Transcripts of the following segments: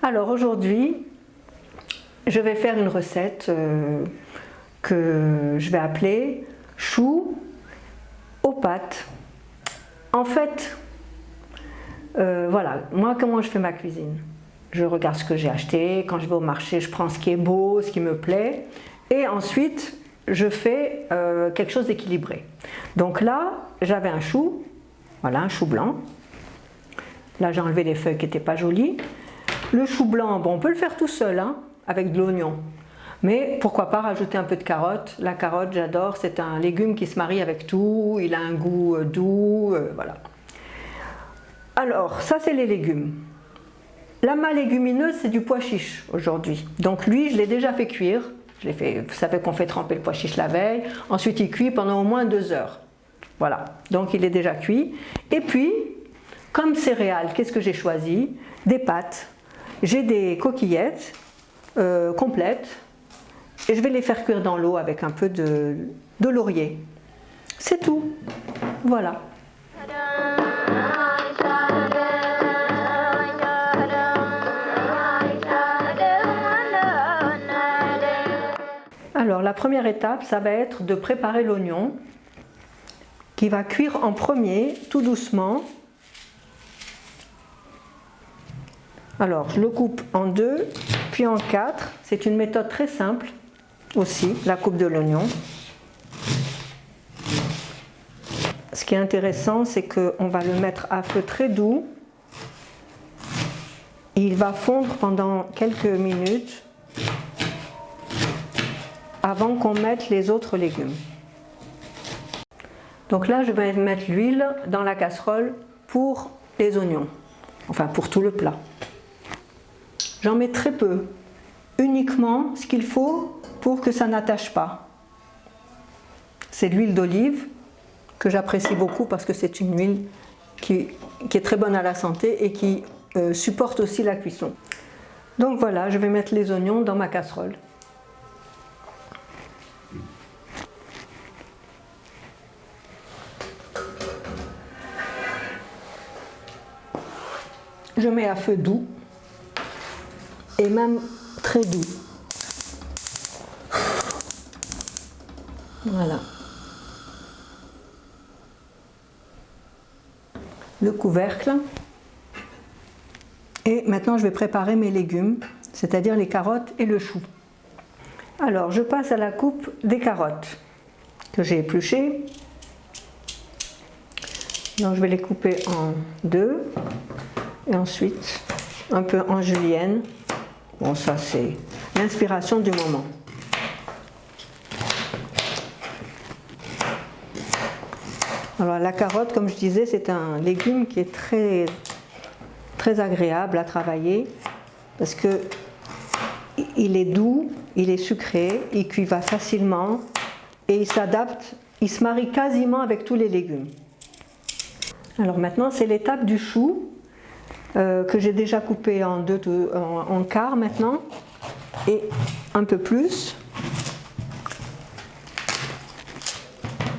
Alors aujourd'hui, je vais faire une recette que je vais appeler choux aux pâtes. En fait, voilà, moi comment je fais ma cuisine. Je regarde ce que j'ai acheté, quand je vais au marché, je prends ce qui est beau, ce qui me plaît, et ensuite je fais quelque chose d'équilibré. Donc là, j'avais un chou, voilà, un chou blanc. Là, j'ai enlevé les feuilles qui n'étaient pas jolies. Le chou blanc, bon, on peut le faire tout seul, hein, avec de l'oignon. Mais pourquoi pas rajouter un peu de carotte. La carotte, j'adore, c'est un légume qui se marie avec tout, il a un goût doux, voilà. Alors, ça c'est les légumes. Ma légumineuse, c'est du pois chiche aujourd'hui. Donc lui, je l'ai déjà fait cuire. Vous savez qu'on fait tremper le pois chiche la veille. Ensuite, il cuit pendant au moins 2 heures. Voilà, donc il est déjà cuit. Et puis, comme céréales, qu'est-ce que j'ai choisi? Des pâtes. J'ai des coquillettes complètes et je vais les faire cuire dans l'eau avec un peu de laurier. C'est tout. Voilà. Alors la première étape, ça va être de préparer l'oignon qui va cuire en premier, tout doucement. Alors je le coupe en 2, puis en 4. C'est une méthode très simple aussi, la coupe de l'oignon. Ce qui est intéressant, c'est qu'on va le mettre à feu très doux. Il va fondre pendant quelques minutes avant qu'on mette les autres légumes. Donc là, je vais mettre l'huile dans la casserole pour les oignons, enfin pour tout le plat. J'en mets très peu, uniquement ce qu'il faut pour que ça n'attache pas. C'est de l'huile d'olive que j'apprécie beaucoup parce que c'est une huile qui est très bonne à la santé et qui supporte aussi la cuisson. Donc voilà, je vais mettre les oignons dans ma casserole. Je mets à feu doux et même très doux. Voilà. Le couvercle. Et maintenant je vais préparer mes légumes, c'est-à-dire les carottes et le chou. Alors je passe à la coupe des carottes que j'ai épluchées. Donc je vais les couper en 2 et ensuite un peu en julienne. Bon, ça c'est l'inspiration du moment. Alors la carotte, comme je disais, c'est un légume qui est très, très agréable à travailler parce que il est doux, il est sucré, il cuit facilement et il s'adapte, il se marie quasiment avec tous les légumes. Alors maintenant, c'est l'étape du chou que j'ai déjà coupé en quart maintenant et un peu plus.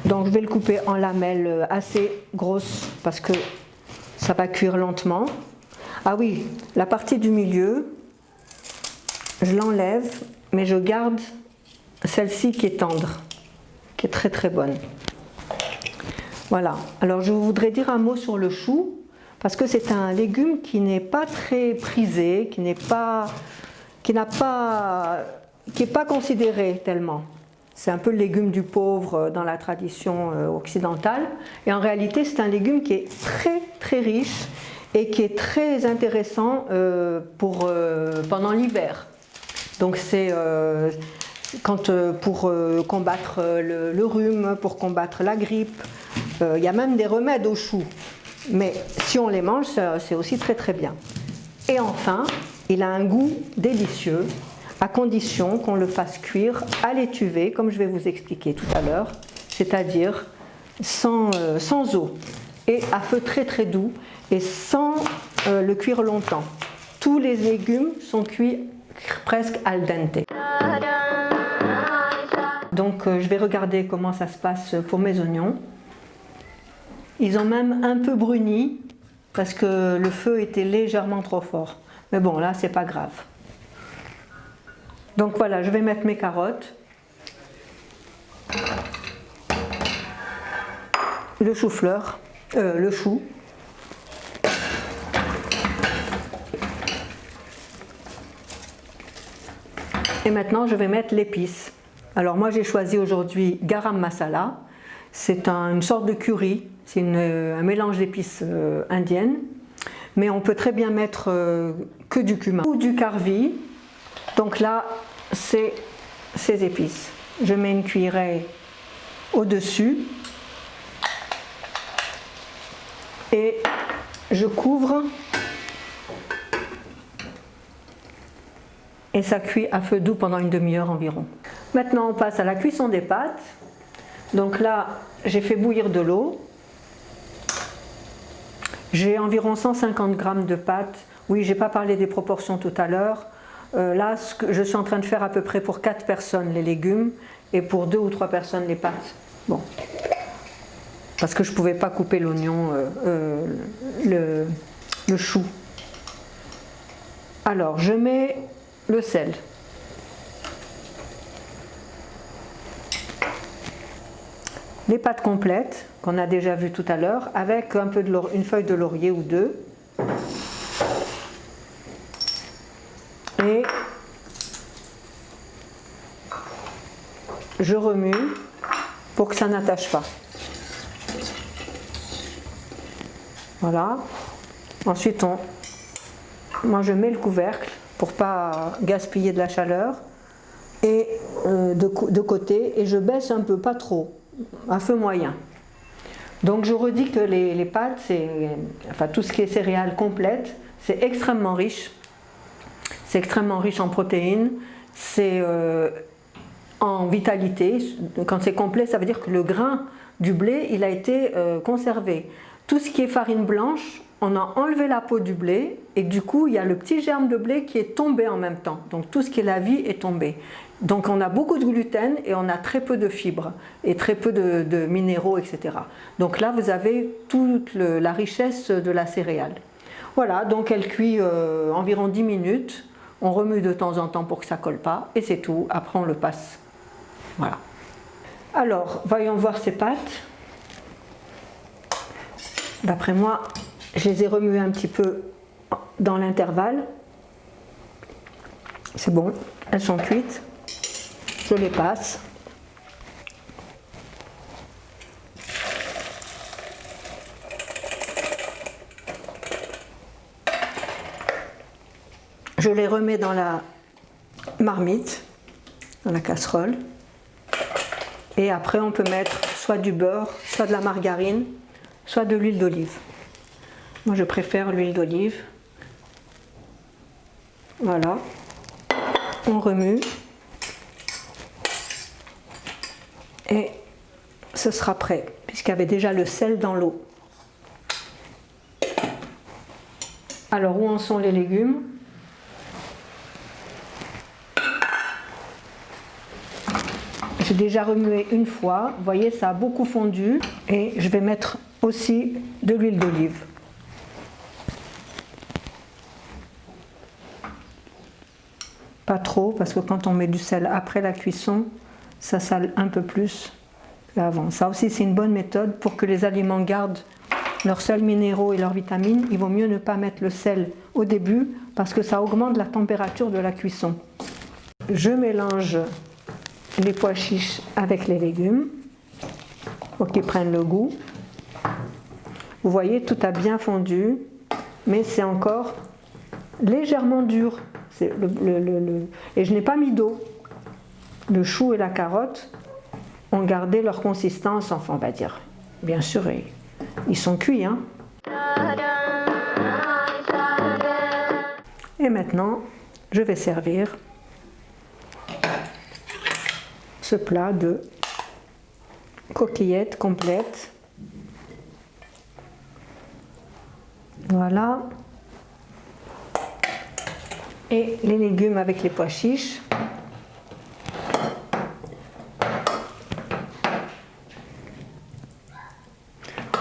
Donc je vais le couper en lamelles assez grosses parce que ça va cuire lentement. Ah oui, la partie du milieu, je l'enlève, mais je garde celle-ci qui est tendre, qui est très très bonne. Voilà, alors je voudrais dire un mot sur le chou, parce que c'est un légume qui n'est pas très prisé, qui n'est pas considéré tellement. C'est un peu le légume du pauvre dans la tradition occidentale, et en réalité c'est un légume qui est très très riche et qui est très intéressant pendant l'hiver. Donc c'est pour combattre le rhume, pour combattre la grippe. Il y a même des remèdes aux choux, mais si on les mange, c'est aussi très très bien. Et enfin, il a un goût délicieux, à condition qu'on le fasse cuire à l'étuvée, comme je vais vous expliquer tout à l'heure, c'est-à-dire sans eau, et à feu très très doux, et sans le cuire longtemps. Tous les légumes sont cuits presque al dente. Donc je vais regarder comment ça se passe pour mes oignons. Ils ont même un peu bruni parce que le feu était légèrement trop fort. Mais bon, là, c'est pas grave. Donc voilà, je vais mettre mes carottes, le chou-fleur, le chou. Et maintenant, je vais mettre l'épice. Alors moi, j'ai choisi aujourd'hui garam masala. C'est une sorte de curry, c'est un mélange d'épices indiennes. Mais on peut très bien mettre que du cumin ou du karvi. Donc là, c'est ces épices. Je mets une cuillerée au-dessus et je couvre et ça cuit à feu doux pendant une demi-heure environ. Maintenant, on passe à la cuisson des pâtes. Donc là, j'ai fait bouillir de l'eau. J'ai environ 150 g de pâtes. Oui, je n'ai pas parlé des proportions tout à l'heure. Là, je suis en train de faire à peu près pour 4 personnes les légumes et pour 2 ou 3 personnes les pâtes. Bon, parce que je ne pouvais pas couper l'oignon, le chou. Alors, je mets le sel. Les pâtes complètes, qu'on a déjà vues tout à l'heure, avec un peu une feuille de laurier ou deux. Et je remue pour que ça n'attache pas. Voilà. Ensuite, moi je mets le couvercle pour ne pas gaspiller de la chaleur et de côté, et je baisse un peu, pas trop, à feu moyen. Donc je redis que les pâtes, enfin tout ce qui est céréales complètes, c'est extrêmement riche. C'est extrêmement riche en protéines, c'est en vitalité. Quand c'est complet, ça veut dire que le grain du blé, il a été conservé. Tout ce qui est farine blanche, on a enlevé la peau du blé et du coup, il y a le petit germe de blé qui est tombé en même temps. Donc tout ce qui est la vie est tombé. Donc on a beaucoup de gluten et on a très peu de fibres et très peu de minéraux, etc. Donc là, vous avez toute la richesse de la céréale. Voilà, donc elle cuit environ 10 minutes. On remue de temps en temps pour que ça ne colle pas et c'est tout. Après, on le passe. Voilà. Alors, voyons voir ces pâtes. D'après moi, je les ai remuées un petit peu dans l'intervalle. C'est bon, elles sont cuites. Je les passe. Je les remets dans la marmite, dans la casserole. Et après, on peut mettre soit du beurre, soit de la margarine, soit de l'huile d'olive. Moi, je préfère l'huile d'olive. Voilà. On remue. Et ce sera prêt, puisqu'il y avait déjà le sel dans l'eau. Alors, où en sont les légumes ? J'ai déjà remué une fois, vous voyez, ça a beaucoup fondu. Et je vais mettre aussi de l'huile d'olive. Pas trop, parce que quand on met du sel après la cuisson, ça sale un peu plus qu'avant. Ça aussi, c'est une bonne méthode pour que les aliments gardent leurs sels minéraux et leurs vitamines. Il vaut mieux ne pas mettre le sel au début, parce que ça augmente la température de la cuisson. Je mélange les pois chiches avec les légumes pour qu'ils prennent le goût. Vous voyez, tout a bien fondu, mais c'est encore légèrement dur. Et je n'ai pas mis d'eau. Le chou et la carotte ont gardé leur consistance, enfin on va dire. Bien sûr, ils sont cuits. Hein. Et maintenant, je vais servir ce plat de coquillettes complètes. Voilà. Et les légumes avec les pois chiches.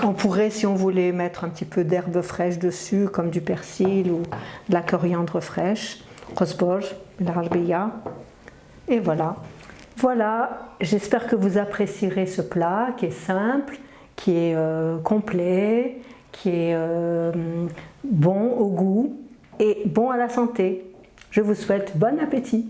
On pourrait, si on voulait, mettre un petit peu d'herbe fraîche dessus, comme du persil ou de la coriandre fraîche, rosboj, l'aralbeya. Et voilà. Voilà, j'espère que vous apprécierez ce plat qui est simple, qui est complet, qui est bon au goût et bon à la santé. Je vous souhaite bon appétit.